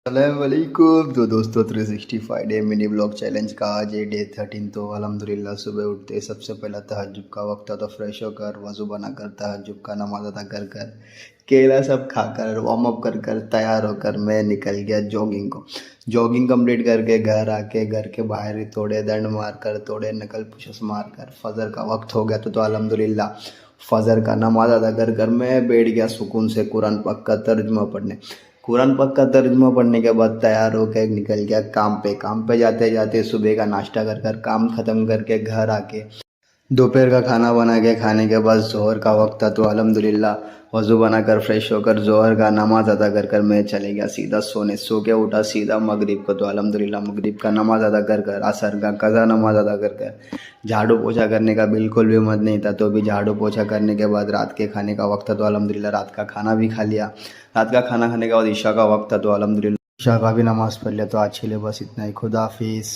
अस्सलामुअलैकुम। तो दोस्तों 365 डे मिनी ब्लॉग चैलेंज का आज ये डे 13। तो अल्हम्दुलिल्लाह सुबह उठते सबसे पहला तहज्जुद का वक्त था, तो फ्रेश होकर वज़ू बनाकर तहज्जुद का नमाज अदा कर कर केला सब खाकर वार्म अप कर कर तैयार होकर मैं निकल गया जॉगिंग को। जॉगिंग कंप्लीट करके घर आके घर के बाहर ही थोड़े दंड मार कर थोड़े नकल पुशअप्स मार कर फजर का वक्त हो गया। तो अल्हम्दुलिल्लाह फजर का नमाज अदा कर कर मैं बैठ गया सुकून से कुरान पाक का तर्जुमा पढ़ने। कुरान पाक का तर्जुमा पढ़ने के बाद तैयार होकर निकल गया काम पे जाते जाते सुबह का नाश्ता कर कर काम ख़त्म करके घर आके दोपहर का खाना बना के खाने के बाद ज़ोहर का वक्त था। तो अल्हम्दुलिल्लाह वज़ू बनाकर फ्रेश होकर ज़ोहर का नमाज़ अदा कर कर मैं चले गया सीधा सोने। सो के उठा सीधा मगरिब को। तो अल्हम्दुलिल्लाह मगरिब का नमाज़ अदा कर कर असर का कज़ा नमाज़ अदा कर कर झाड़ू पोछा करने का बिल्कुल भी मन नहीं था, तो भी झाड़ू पोछा करने के बाद रात के खाने का वक्त था। तो अल्हम्दुलिल्लाह रात का खाना भी खा लिया। रात का खाना खाने के बाद ईशा का वक्त था। तो अल्हम्दुलिल्लाह ईशा का भी नमाज़ पढ़ लिया। तो आज के लिए बस इतना ही। खुदा हाफिज़।